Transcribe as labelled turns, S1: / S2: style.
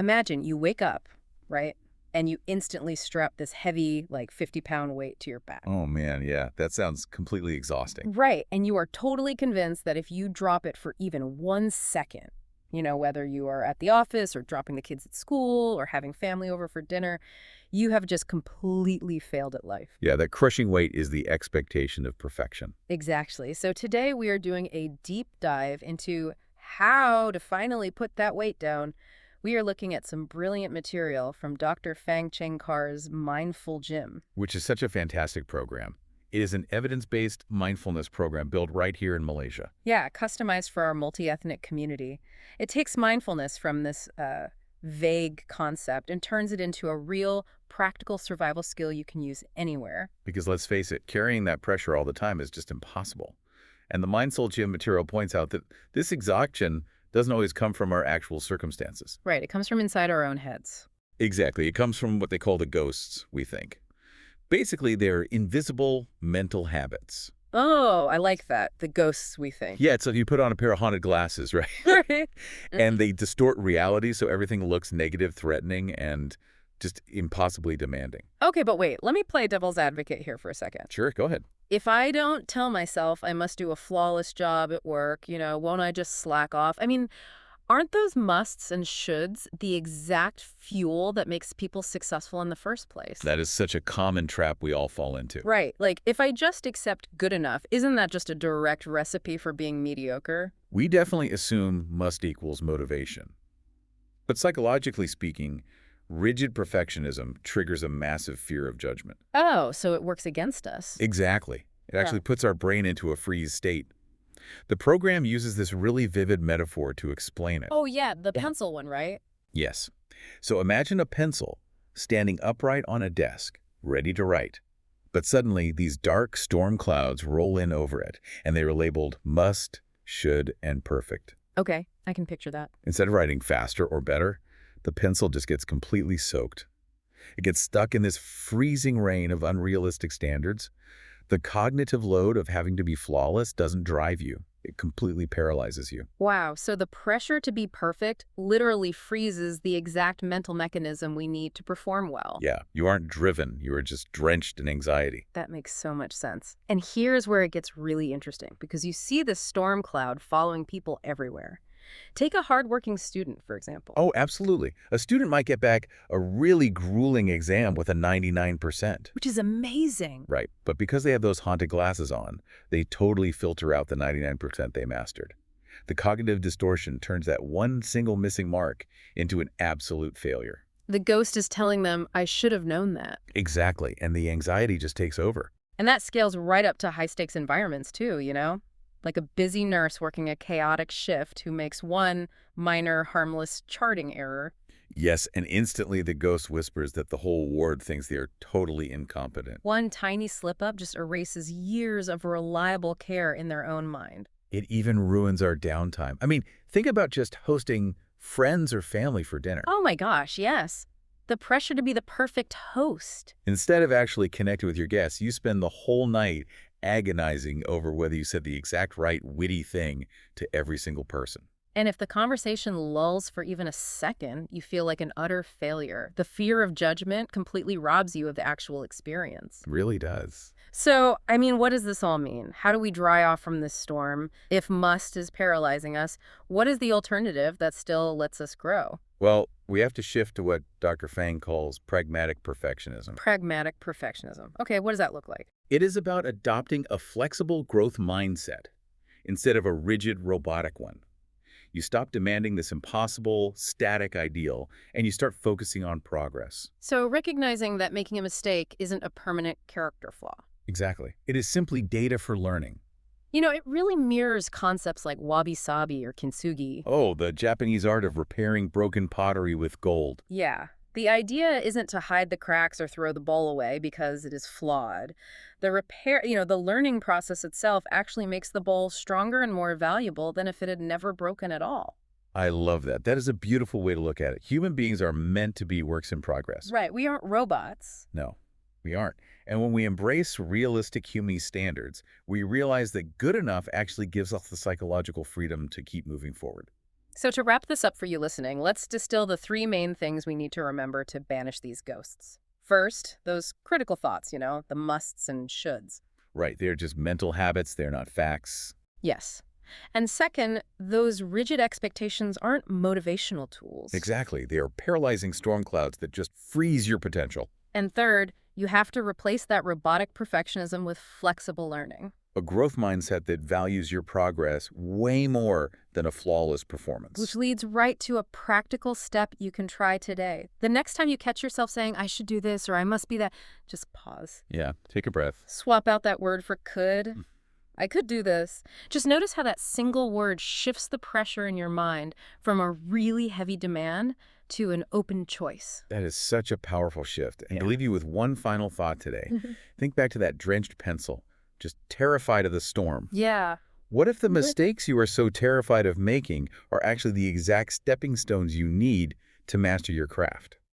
S1: Imagine you wake up, right? And you instantly strap this heavy, like 50-pound weight to your back.
S2: Oh man, yeah, that sounds completely exhausting.
S1: Right. And you are totally convinced that if you drop it for even 1 second, whether you are at the office or dropping the kids at school or having family over for dinner, you have just completely failed at life.
S2: Yeah, that crushing weight is the expectation of perfection.
S1: Exactly. So today we are doing a deep dive into how to finally put that weight down. We are looking at some brilliant material from Dr. Phang Car's MindfulGym.
S2: Which is such a fantastic program. It is an evidence-based mindfulness program built right here in Malaysia.
S1: Yeah, customized for our multi-ethnic community. It takes mindfulness from this vague concept and turns it into a real, practical survival skill you can use anywhere.
S2: Because let's face it, carrying that pressure all the time is just impossible. And the MindfulGym material points out that this exhaustion doesn't always come from our actual circumstances.
S1: Right, it comes from inside our own heads.
S2: Exactly. It comes from what they call the ghosts, we think. Basically, they're invisible mental habits.
S1: Oh, I like that. The ghosts, we think.
S2: Yeah, so you put on a pair of haunted glasses, right?
S1: Right.
S2: And they distort reality so everything looks negative, threatening, and just impossibly demanding.
S1: Okay, but wait, let me play devil's advocate here for a second.
S2: Sure, go ahead.
S1: If I don't tell myself I must do a flawless job at work, won't I just slack off? I mean, aren't those musts and shoulds the exact fuel that makes people successful in the first place?
S2: That is such a common trap we all fall into.
S1: Right. Like, if I just accept good enough, isn't that just a direct recipe for being mediocre?
S2: We definitely assume must equals motivation. But psychologically speaking, rigid perfectionism triggers a massive fear of judgment.
S1: Oh, so it works against us.
S2: Exactly. It actually puts our brain into a freeze state. The program uses this really vivid metaphor to explain it.
S1: Oh, yeah, the pencil one, right?
S2: Yes. So imagine a pencil standing upright on a desk, ready to write. But suddenly, these dark storm clouds roll in over it, and they are labeled must, should, and perfect.
S1: Okay, I can picture that.
S2: Instead of writing faster or better, the pencil just gets completely soaked. It gets stuck in this freezing rain of unrealistic standards. The cognitive load of having to be flawless doesn't drive you. It completely paralyzes you.
S1: Wow, so the pressure to be perfect literally freezes the exact mental mechanism we need to perform well.
S2: Yeah, you aren't driven. You are just drenched in anxiety.
S1: That makes so much sense. And here's where it gets really interesting, because you see this storm cloud following people everywhere. Take a hardworking student, for example.
S2: Oh, absolutely. A student might get back a really grueling exam with a 99%.
S1: Which is amazing.
S2: Right, but because they have those haunted glasses on, they totally filter out the 99% they mastered. The cognitive distortion turns that one single missing mark into an absolute failure.
S1: The ghost is telling them, I should have known that.
S2: Exactly, and the anxiety just takes over.
S1: And that scales right up to high-stakes environments, too. Like a busy nurse working a chaotic shift who makes one minor, harmless charting error.
S2: Yes, and instantly the ghost whispers that the whole ward thinks they are totally incompetent.
S1: One tiny slip-up just erases years of reliable care in their own mind.
S2: It even ruins our downtime. I mean, think about just hosting friends or family for dinner.
S1: Oh my gosh, yes. The pressure to be the perfect host.
S2: Instead of actually connecting with your guests, you spend the whole night agonizing over whether you said the exact right witty thing to every single person.
S1: And if the conversation lulls for even a second, you feel like an utter failure. The fear of judgment completely robs you of the actual experience.
S2: It really does.
S1: So, I mean, what does this all mean? How do we dry off from this storm? If must is paralyzing us, what is the alternative that still lets us grow?
S2: Well, we have to shift to what Dr. Phang calls pragmatic perfectionism.
S1: Pragmatic perfectionism. Okay, what does that look like?
S2: It is about adopting a flexible growth mindset instead of a rigid robotic one. You stop demanding this impossible, static ideal, and you start focusing on progress.
S1: So recognizing that making a mistake isn't a permanent character flaw.
S2: Exactly. It is simply data for learning.
S1: It really mirrors concepts like wabi-sabi or kintsugi.
S2: Oh, the Japanese art of repairing broken pottery with gold.
S1: Yeah. The idea isn't to hide the cracks or throw the bowl away because it is flawed. The learning process itself actually makes the bowl stronger and more valuable than if it had never broken at all.
S2: I love that. That is a beautiful way to look at it. Human beings are meant to be works in progress.
S1: Right. We aren't robots.
S2: No, we aren't. And when we embrace realistic human standards, we realize that good enough actually gives us the psychological freedom to keep moving forward.
S1: So to wrap this up for you listening, let's distill the three main things we need to remember to banish these ghosts. First, those critical thoughts, the musts and shoulds.
S2: Right, they're just mental habits, they're not facts.
S1: Yes. And second, those rigid expectations aren't motivational tools.
S2: Exactly, they are paralyzing storm clouds that just freeze your potential.
S1: And third, you have to replace that robotic perfectionism with flexible learning.
S2: A growth mindset that values your progress way more than a flawless
S1: Which
S2: performance.
S1: leads right to a practical step you can try today. The next time you catch yourself saying, I should do this or I must be that, just pause.
S2: Yeah, take a breath.
S1: Swap out that word for could. I could do this. Just notice how that single word shifts the pressure in your mind from a really heavy demand to an open choice.
S2: That is such a powerful shift. And to
S1: Yeah.
S2: leave you with one final thought today, think back to that drenched pencil, just terrified of the storm.
S1: Yeah.
S2: What if the mistakes you are so terrified of making are actually the exact stepping stones you need to master your craft?